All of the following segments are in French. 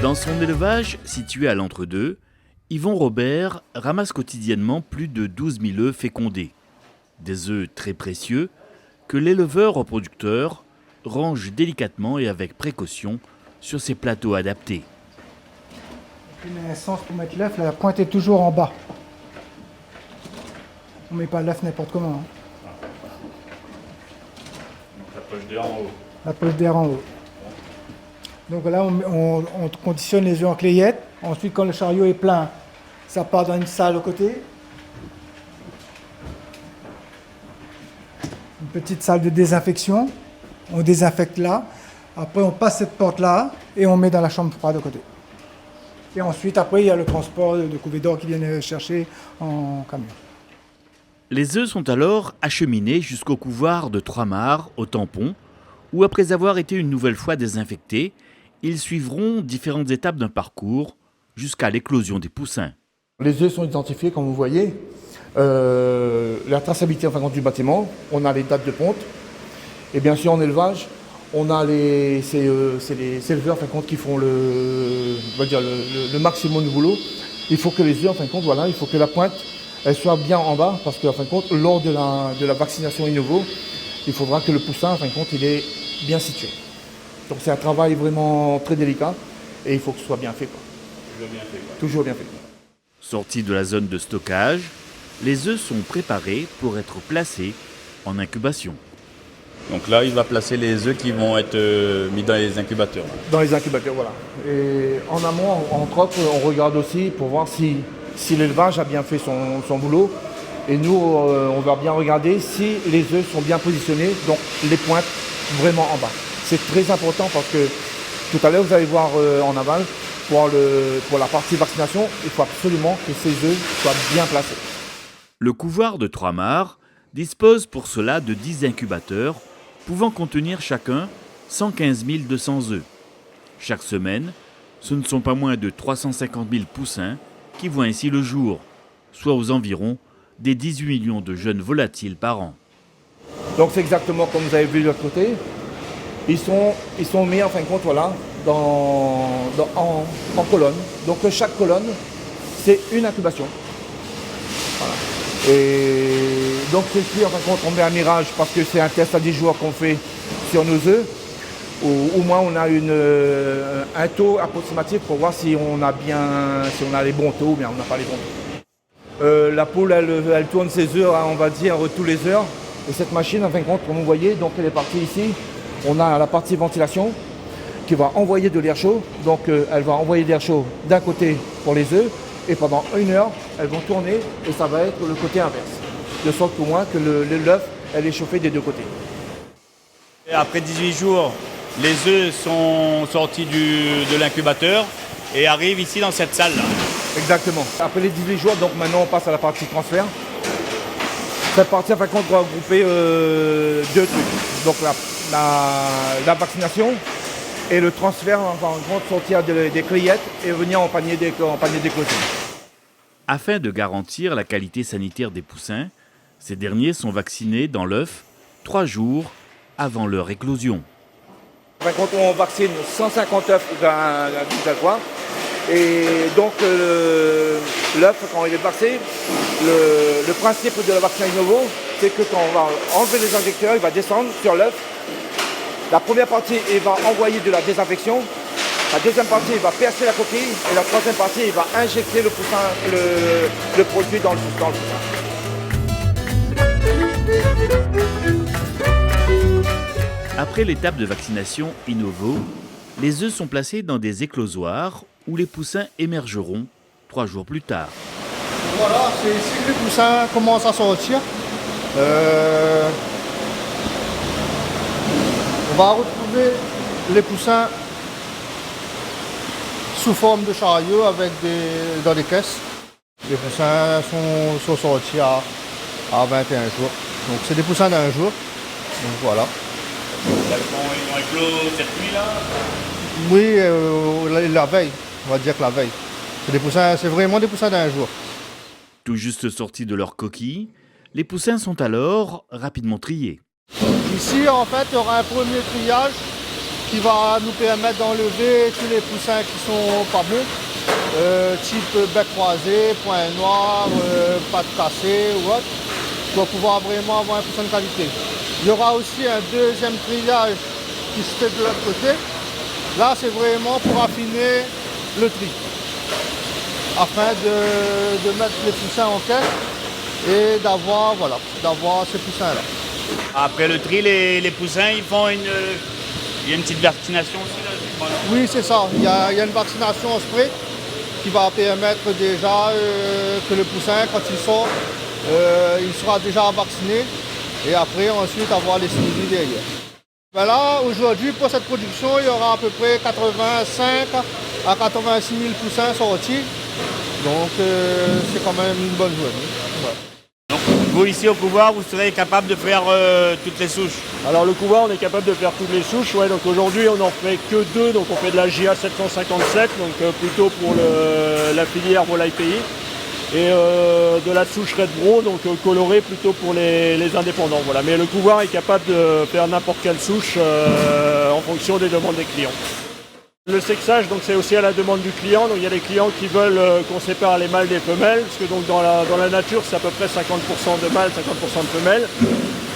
Dans son élevage situé à l'Entre-deux, Yvon Robert ramasse quotidiennement plus de 12 000 œufs fécondés. Des œufs très précieux que l'éleveur reproducteur range délicatement et avec précaution sur ses plateaux adaptés. Une sens pour mettre l'œuf, la pointe est toujours en bas. On ne met pas l'œuf n'importe comment. Donc la poche d'air en haut. La poche d'air en haut. Donc là, on conditionne les œufs en clayette. Ensuite, quand le chariot est plein, ça part dans une salle au côté. Une petite salle de désinfection. On désinfecte là. Après, on passe cette porte-là et on met dans la chambre froide à côté. Et ensuite, après, il y a le transport de couvées d'or qui viennent chercher en camion. Les œufs sont alors acheminés jusqu'au couvoir de Trois-Mâts, au Tampon, où après avoir été une nouvelle fois désinfectés, ils suivront différentes étapes d'un parcours jusqu'à l'éclosion des poussins. Les œufs sont identifiés, comme vous voyez. La traçabilité en fin de compte du bâtiment, on a les dates de ponte. Et bien sûr, en élevage, on a c'est les éleveurs en fin de compte, qui font le maximum de boulot. Il faut que les œufs, en fin de compte, voilà, il faut que la pointe elle soit bien en bas, parce qu'en fin de compte, lors de la vaccination Innovo, il faudra que le poussin, en fin de compte, il est bien situé. Donc c'est un travail vraiment très délicat et il faut que ce soit bien fait, quoi. Toujours bien fait, quoi. Toujours bien fait. Sortis de la zone de stockage, les œufs sont préparés pour être placés en incubation. Donc là, il va placer les œufs qui vont être mis dans les incubateurs. Dans les incubateurs, voilà. Et en amont, entre autres, on regarde aussi pour voir si l'élevage a bien fait son boulot. Et nous, on va bien regarder si les œufs sont bien positionnés, donc les pointes vraiment en bas. C'est très important parce que tout à l'heure, vous allez voir en aval, pour la partie vaccination, il faut absolument que ces œufs soient bien placés. Le couvoir de Trois-Mâts dispose pour cela de 10 incubateurs, pouvant contenir chacun 115 200 œufs. Chaque semaine, ce ne sont pas moins de 350 000 poussins qui voient ainsi le jour, soit aux environs des 18 millions de jeunes volatiles par an. Donc c'est exactement comme vous avez vu de l'autre côté. Ils sont mis en fin de compte voilà, en colonne. Donc chaque colonne, c'est une incubation. Voilà. Et donc ceci, en fin de compte, on met un mirage parce que c'est un test à 10 jours qu'on fait sur nos œufs. Au moins on a un taux approximatif pour voir si on a les bons taux ou bien on n'a pas les bons taux. La poule, elle tourne ses œufs, on va dire, tous les heures. Et cette machine, en fin de compte, comme vous voyez, donc elle est partie ici. On a la partie ventilation qui va envoyer de l'air chaud. Donc elle va envoyer de l'air chaud d'un côté pour les œufs. Et pendant 1 heure, elles vont tourner et ça va être le côté inverse. De sorte qu'au moins que l'œuf, elle est chauffée des deux côtés. Et après 18 jours, les œufs sont sortis de l'incubateur et arrivent ici dans cette salle-là. Exactement. Après les 18 jours, donc maintenant on passe à la partie transfert. Cette partie, en fin de compte, va regrouper 2 trucs. Donc la vaccination et le transfert, en fin de compte, sortir des clayettes et venir en panier d'éclosion. Afin de garantir la qualité sanitaire des poussins, ces derniers sont vaccinés dans l'œuf 3 jours avant leur éclosion. En fin de compte, on vaccine 150 œufs d'un fois. Et donc l'œuf, quand il est vacciné, le principe de la vaccin Innovo, c'est que quand on va enlever les injecteurs, il va descendre sur l'œuf. La première partie, il va envoyer de la désinfection. La deuxième partie, il va percer la coquille. Et la troisième partie, il va injecter le produit dans le poussin. Après l'étape de vaccination Innovo, les œufs sont placés dans des éclosoirs où les poussins émergeront 3 jours plus tard. Voilà, c'est ici que les poussins commencent à sortir. On va retrouver les poussins sous forme de chariot dans des caisses. Les poussins sont sortis à 21 jours. Donc c'est des poussins d'un jour. Donc voilà. Ils ont éclos cette nuit-là? Oui, la veille. On va dire que la veille. C'est vraiment des poussins d'un jour. Tout juste sortis de leur coquille, les poussins sont alors rapidement triés. Ici, en fait, il y aura un premier triage qui va nous permettre d'enlever tous les poussins qui sont pas bons, type bec croisé, point noir, pattes cassées ou autre, pour pouvoir vraiment avoir un poussin de qualité. Il y aura aussi un deuxième triage qui se fait de l'autre côté. Là, c'est vraiment pour affiner le tri, afin de mettre les poussins en caisse et d'avoir ces poussins-là. Après le tri, les poussins, il y a une petite vaccination aussi là. Oui, c'est ça. Il y a une vaccination en spray qui va permettre déjà que le poussin, quand il sort, il sera déjà vacciné et après, ensuite, avoir les suivis derrière. Ben là, aujourd'hui, pour cette production, il y aura à peu près 85 à 86 000 poussins sortis. Donc, c'est quand même une bonne journée. Ouais. Donc, vous, ici au couvoir, vous serez capable de faire toutes les souches? Alors le couvoir, on est capable de faire toutes les souches. Ouais, donc aujourd'hui, on n'en fait que 2. Donc on fait de la JA 757, donc plutôt pour la filière volaille pays. Et de la souche Red Bro, donc colorée plutôt pour les indépendants. Voilà. Mais le couvoir est capable de faire n'importe quelle souche en fonction des demandes des clients. Le sexage, donc c'est aussi à la demande du client. Donc il y a des clients qui veulent qu'on sépare les mâles des femelles, parce que donc dans la nature, c'est à peu près 50% de mâles, 50% de femelles.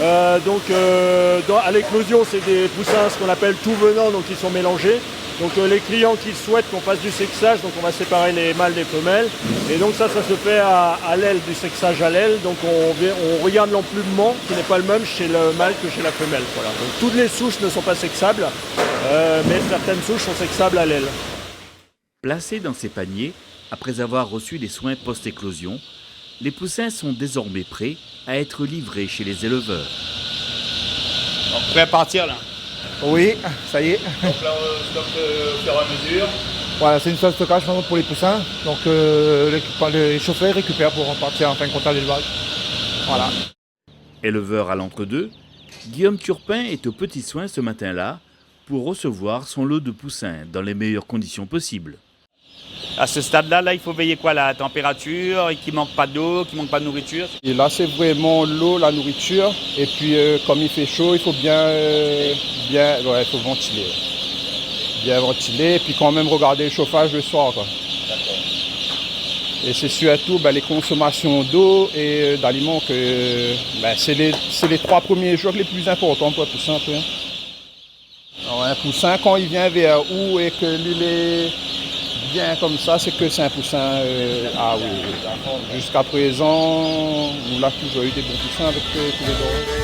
À l'éclosion, c'est des poussins, ce qu'on appelle tout venant, donc ils sont mélangés. Donc les clients qui souhaitent qu'on fasse du sexage, donc on va séparer les mâles des femelles. Et donc ça se fait à l'aile, du sexage à l'aile. Donc on regarde l'emplumement qui n'est pas le même chez le mâle que chez la femelle. Voilà. Donc toutes les souches ne sont pas sexables, mais certaines souches sont sexables à l'aile. Placés dans ces paniers, après avoir reçu les soins post-éclosion, les poussins sont désormais prêts à être livrés chez les éleveurs. Donc, prêt à partir là? Oui, ça y est. Donc là, on stocke au fur et à mesure. Voilà, c'est une salle de stockage pour les poussins. Donc les chauffeurs récupèrent pour repartir en fin de compte à l'élevage. Voilà. Éleveur à l'entre-deux, Guillaume Turpin est aux petits soins ce matin-là pour recevoir son lot de poussins dans les meilleures conditions possibles. À ce stade-là, il faut veiller quoi? La température, et qu'il ne manque pas d'eau, qu'il ne manque pas de nourriture? Et là, c'est vraiment l'eau, la nourriture. Et puis, comme il fait chaud, il faut il faut ventiler. Bien ventiler, et puis quand même regarder le chauffage le soir, quoi. Et c'est surtout les consommations d'eau et d'aliments que c'est les 3 premiers jours les plus importants pour un poussin. Alors, un poussin, quand il vient vers août et que l'huile est bien comme ça, c'est que c'est un poussin. Jusqu'à présent, on a toujours eu des bons poussins avec tous les dents.